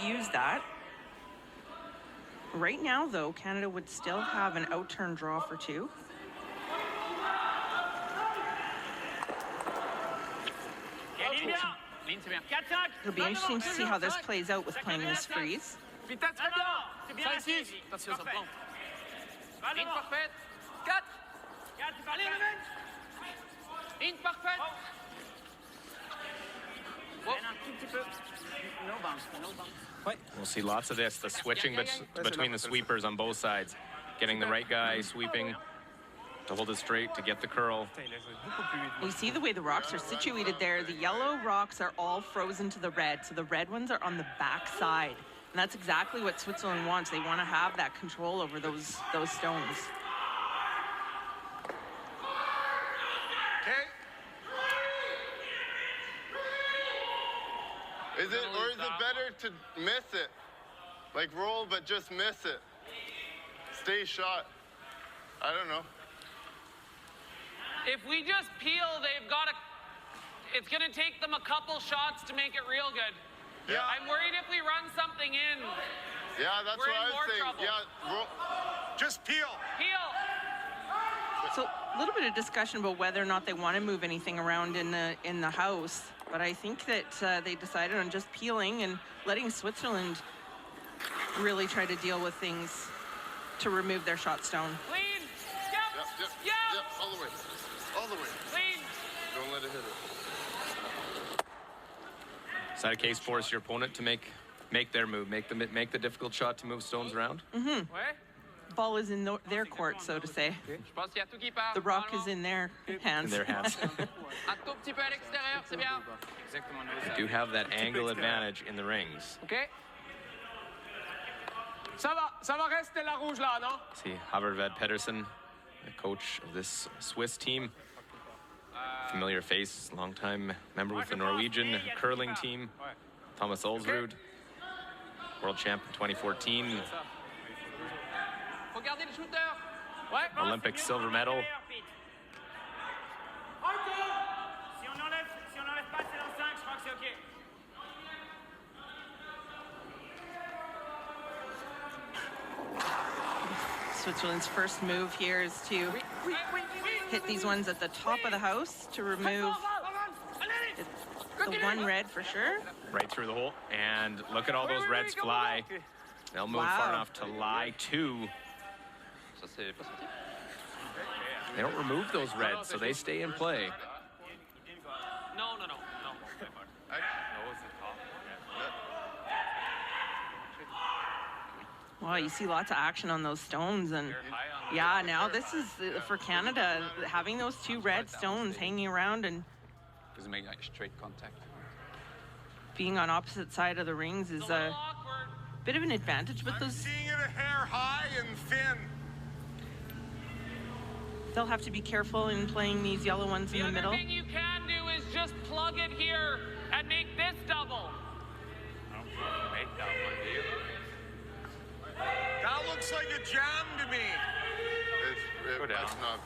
use that. Right now, though, Canada would still have an out-turn draw for 2. It'll be interesting to see how this plays out with playing this freeze. Ligne parfaite. 4. Ligne parfaite. We'll see lots of this, the switching between the sweepers on both sides. Getting the right guy sweeping to hold it straight, to get the curl. You see the way the rocks are situated there. The yellow rocks are all frozen to the red, so the red ones are on the back side. And that's exactly what Switzerland wants. They want to have that control over those stones. Okay. Is it better to miss it? Like roll, but just miss it. Stay shot. I don't know. If we just peel, it's going to take them a couple shots to make it real good. Yeah. I'm worried if we run something in. Yeah, that's We're what I in more was saying. trouble. Yeah, roll. Just peel. Peel. So a little bit of discussion about whether or not they want to move anything around in the house, but I think that they decided on just peeling and letting Switzerland really try to deal with things to remove their shot stone. Clean. Yep. Yep. All the way. All the way. Clean. Don't let it hit it. Is that a case force your opponent to make their move, make the difficult shot to move stones around? Ouais. Ball is in their court, so to say. Je pense qu'il y a tout qui part. The rock is in their hands. In their hands. Un tout petit peu à l'extérieur, c'est bien. They do have that angle advantage in the rings. OK. Ça va rester la rouge là, non? See, Havervad Pedersen, the coach of this Swiss team. Familiar face, longtime member with the Norwegian curling team. Thomas Ulsrud, world champ in 2014. Faut garder le shooter. Ouais. Olympic silver medal. Si on enlève pas, c'est dans 5, je crois que c'est OK. Switzerland's first move here is to hit these ones at the top of the house to remove the one red for sure. Right through the hole. And look at all those reds fly. They'll move far enough to lie two. They don't remove those reds, so they stay in play. No. Wow, you see lots of action on those stones, and yeah, now this is for Canada, having those 2 red stones hanging around and Doesn't make like straight contact. being on opposite side of the rings is a bit of an advantage, but those Seeing it a hair high and thin. they'll have to be careful in playing these yellow ones in the middle. The other thing you can do is just plug it here and make this double. Make that one, do you? That looks like a jam to me. That's not.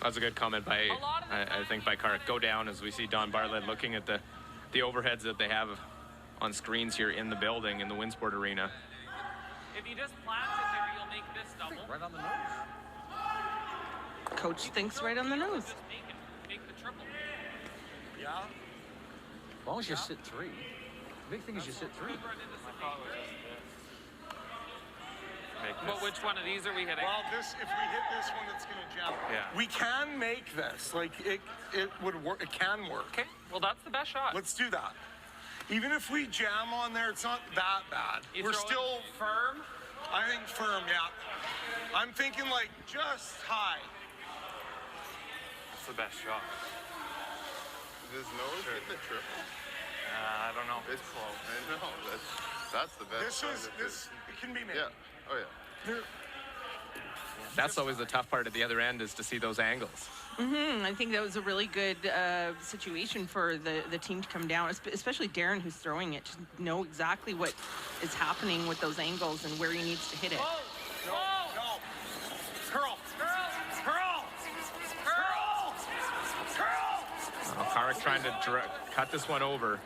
That's a good comment by, I think, by Carrick. Go down as we see Don Bartlett looking at the overheads that they have on screens here in the building, in the Winsport Arena. If you just plant it there, you'll make this double. Right on the nose. Coach thinks right on the nose. Just make the triple. Yeah. As long as you sit 3. The big thing is you sit 3. But which one of these are we hitting? Well, if we hit this one, it's gonna jam. Yeah. We can make this. Like it would work. It can work. Okay, well that's the best shot. Let's do that. Even if we jam on there, it's not that bad. We're still firm. I think firm. Yeah. I'm thinking like just high. That's the best shot. This nose hit the triple. I don't know. It's close. I know. That's the best. This it can be made. Yeah. Oh yeah. That's always the tough part at the other end, is to see those angles. I think that was a really good situation for the team to come down, especially Darren, who's throwing it, to know exactly what is happening with those angles and where he needs to hit it. No. Curl. Carrick trying to cut this one over.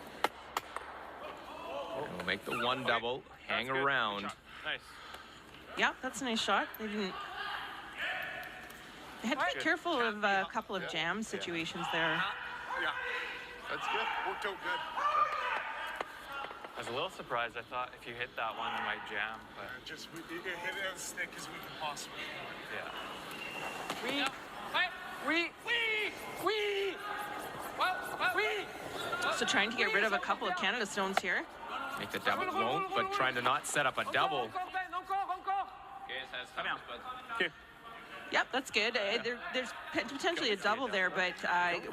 We'll make the one double, hang That's good. around. Good shot. Nice. Yeah, that's a nice shot. They didn't. They had to be careful of a couple of jam situations there. Yeah. That's good. Worked out good. I was a little surprised. I thought if you hit that one, you might jam. But Just hit it as thick as we can possibly. yeah. So trying to get rid of a couple of Canada stones here. Make the double, won't, but trying to not set up a double. Yep, that's good. There's potentially a double there, but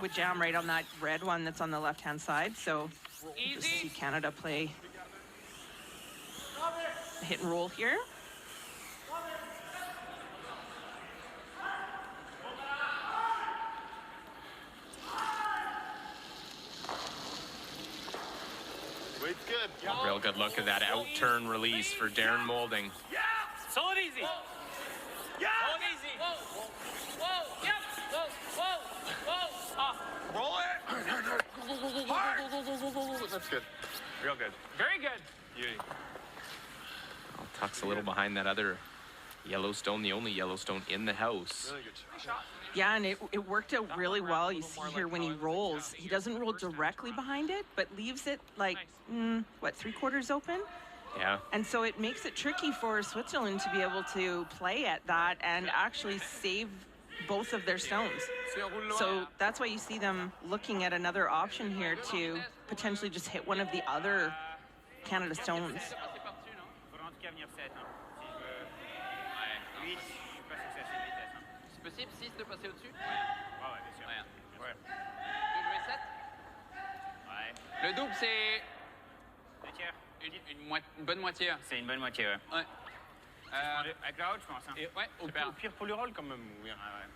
would jam right on that red one that's on the left-hand side. So we'll just see Canada play a hit and roll here. Weight's good. Real good look at that out-turn release for Darren Moulding. Slow it easy. Yeah! Slow it easy. Whoa. Yep. Whoa. Roll it! Hard! That's good. Real good. Very good. Beauty. Tucks a little behind that other Yellowstone, the only Yellowstone in the house. Really good shot. Yeah, and it worked out really well. You see here when he rolls, he doesn't roll directly behind it, but leaves it like, 3/4 open? Yeah. And so it makes it tricky for Switzerland to be able to play at that and actually save both of their stones. So that's why you see them looking at another option here to potentially just hit one of the other Canada stones. Faudra en tout cas venir 7. Hein. Si je veux. 8, je suis pas sûr que c'est assez de vitesse. Hein. C'est possible 6 de passer au-dessus? Ouais, bien sûr. Ouais. De jouer 7? Ouais. Le double, c'est 2 tiers. une bonne moitié. C'est une bonne moitié, ouais. Ouais. Avec la haute, je pense. Hein. Ouais, super. Au pire pour le roll quand même. Oui,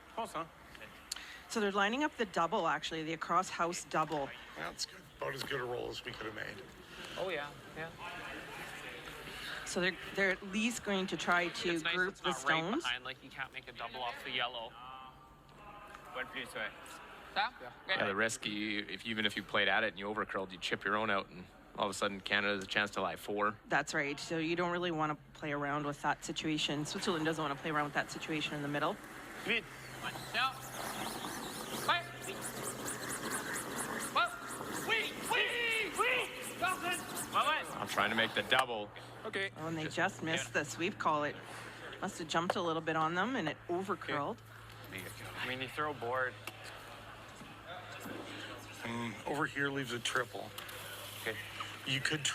je pense, hein. So they're lining up the double, actually, the across house double. That's good. About as good a roll as we could have made. Oh yeah. So they're at least going to try to It's nice group it's the not right stones. behind, like you can't make a double off the yellow. Pas de plus, ouais. Ça? Yeah, the risk, even if you played at it and you overcurled, you chip your own out, and all of a sudden Canada has a chance to lie 4. That's right. So you don't really want to play around with that situation. Switzerland doesn't want to play around with that situation in the middle. Vite. Tiens. Ouais. I'm trying to make the double. Okay. Oh, and they just missed the sweep call. It must have jumped a little bit on them, and it overcurled. I mean, you throw board. Over here leaves a triple. Okay. You could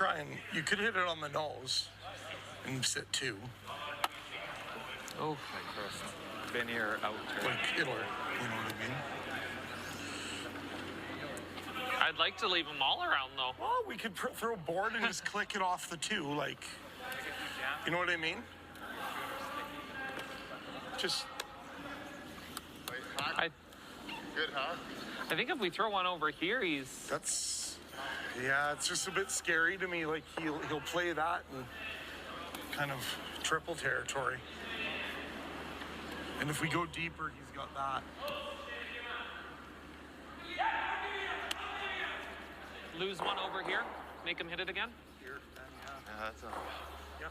you could hit it on the nose and sit 2. Oh, my first. Been here out turn. Like Hitler, you know what I mean? I'd like to leave them all around though. Well, we could throw a board and just click it off the 2, like, you know what I mean? Just, Wait, hack. Good hack. I think if we throw one over here, he's. yeah, it's just a bit scary to me. Like, he'll play that and kind of triple territory. And if we go deeper, he's got that. Lose one over here. Make him hit it again. Yeah, that's not. Yeah.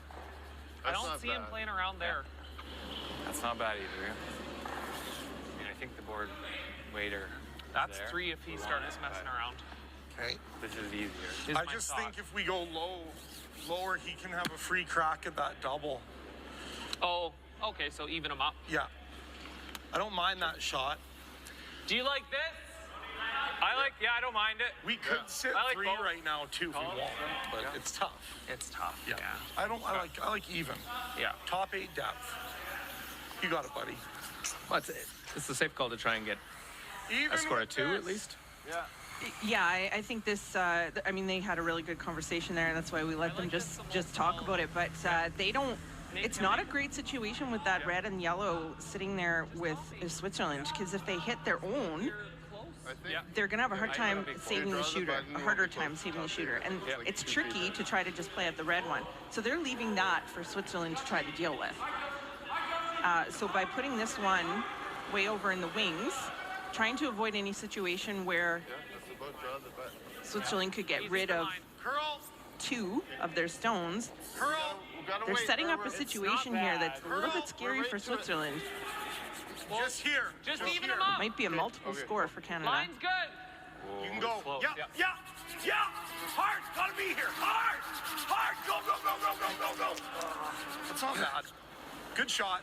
I That's don't not see him bad. playing around there. That's not bad either. I mean, I think the board waiter. That's there. 3 if he starts messing around. Okay. This is easier. Is I my just thought. think if we go lower, he can have a free crack at that double. Oh, okay. So even them up. Yeah. I don't mind that shot. Do you like this? Yeah, I don't mind it. We could sit I like 3 both. right now too if we want, but it's tough. It's tough. Yeah. I like even. Yeah. Top 8 depth. You got it, buddy. Well, it's a safe call to try and get Even a score with of 2 at this. least. Yeah, I think this. I mean, they had a really good conversation there, and that's why we let them just talk about it. But they don't. It's not a great situation with that red and yellow sitting there with Switzerland, because if they hit their own, I think. they're gonna have a hard time saving the Draw the shooter, button, a you harder want me time close saving the top shooter, eight. and It's like it's 2 feet tricky there. to try to just play at the red one. So they're leaving that for Switzerland to try to deal with. So by putting this one way over in the wings, trying to avoid any situation where Yeah, that's about draw the button. Switzerland could get rid of Curl. 2 of their stones. We gotta They're wait, setting up a Herbert. situation here that's a little bit scary for Switzerland. Just here. Just Just even here. them up. Might be a multiple okay. score for Canada. Line's good. You can go. Slow. Yeah, yeah, yeah. Hard. Gotta be here. Hard. Hard. Go, go, go, go, go, go, go. That's not bad. Good shot.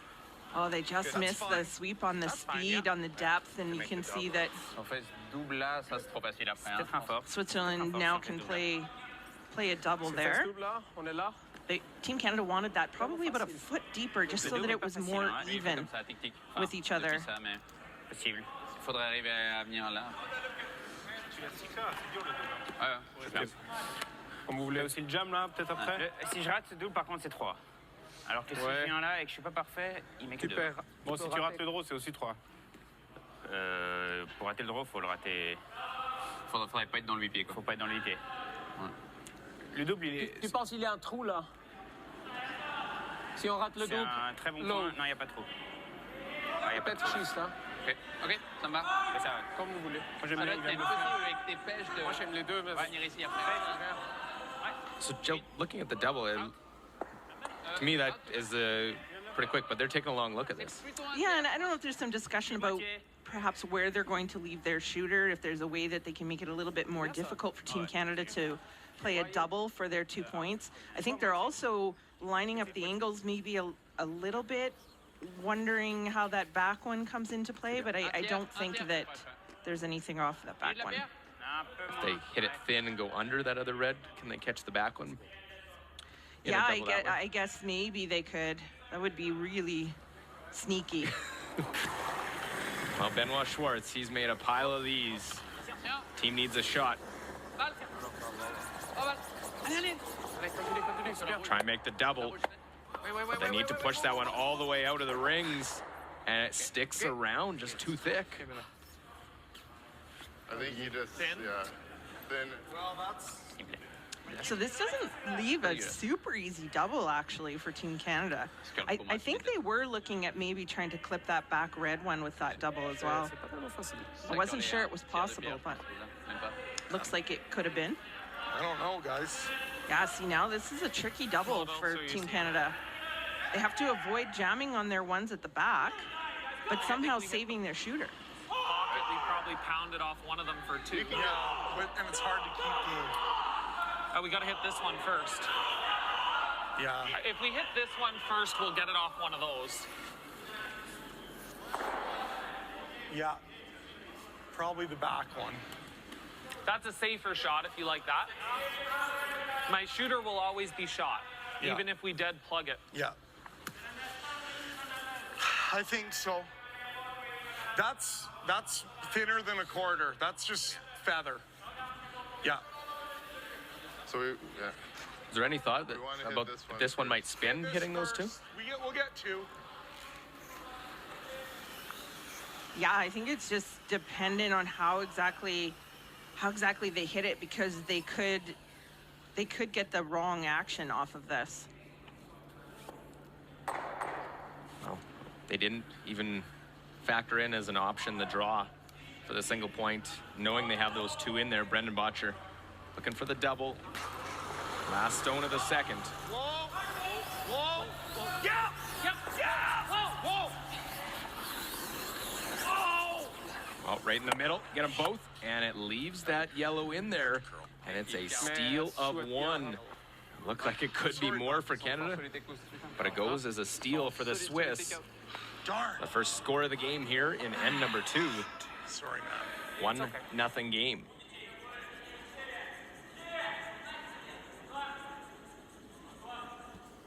Oh, they just missed the fine. sweep on the That's fine, speed, yeah. on the depth, and you can see that On fait ce double-là, ça c'est trop facile après. Peut-être un fort. Switzerland now can play a double there. On est là. Team Canada wanted that probably about a foot deeper, just so that it was more even with each other. Possible. Il faudrait arriver à venir là. Vous voulez aussi le jam là, peut-être après? Si je rate ce double, par contre, c'est 3. Alors que si je viens là et que je suis pas parfait, il met que 2. Bon, si tu rates le draw, c'est aussi 3. Pour rater le draw, faut le rater. Faudrait pas être dans le 8 pieds, quoi. Faut pas être dans le IP. Le double, il est. Tu penses qu'il y a un trou là? Si on rate le C'est double, un très bon low. point. Non, il n'y a pas trop. Il n'y a pas peut-être trop. 6 là. Ok, ça me va. C'est ça, ouais. Comme vous voulez. Moi, j'aime Alors, bien t'es le possible avec tes pêches de. Moi, j'aime les deux, mais. venir ici après. So, Joe, looking at the double, to me that is pretty quick, but they're taking a long look at this. Yeah, and I don't know if there's some discussion about perhaps where they're going to leave their shooter, if there's a way that they can make it a little bit more difficult for Team Canada to play a double for their 2 points. I think they're also lining up the angles maybe a little bit, wondering how that back one comes into play, but I don't think that there's anything off that back one. Un peu If they moins. hit it thin and go under that other red, can they catch the back one? In a Yeah, double that way? I guess maybe they could. That would be really sneaky. Well, Benoit Schwartz, he's made a pile of these. Team needs a shot. Try and make the double. But they need to push that one all the way out of the rings. And it sticks around just too thick. I think he just, yeah, thin. Well, that's. So this doesn't leave a super easy double, actually, for Team Canada. I think they were looking at maybe trying to clip that back red one with that double as well. I wasn't sure it was possible, but looks like it could have been. I don't know, guys. Yeah, see, now this is a tricky double for Team Canada. They have to avoid jamming on their ones at the back, but somehow saving their shooter. Pocket, we probably pounded off one of them for 2. Yeah, and it's hard to keep We got to hit this one first. the. Yeah. If we hit this one first, we'll get it off one of those. Yeah. Probably the back one. That's a safer shot if you like that. My shooter will always be shot, Yeah. even if we dead plug it. Yeah. I think so. That's thinner than a quarter. That's just feather. Yeah. So we, yeah. Is there any thought that We wanna hit about this one this one might first. spin hitting those two? We'll get 2. Yeah, I think it's just dependent on how exactly they hit it, because they could get the wrong action off of this. Well, they didn't even factor in as an option the draw for the single point, knowing they have those 2 in there. Brendan Botcher looking for the double. Last stone of the second. Whoa! Whoa! Yeah! Whoa! Whoa! Well, right in the middle, get them both, and it leaves that yellow in there, and it's a steal of 1. Looked like it could be more for Canada, but it goes as a steal for the Swiss. Darn. The first score of the game here in end number 2. Sorry, man. 1-0 game.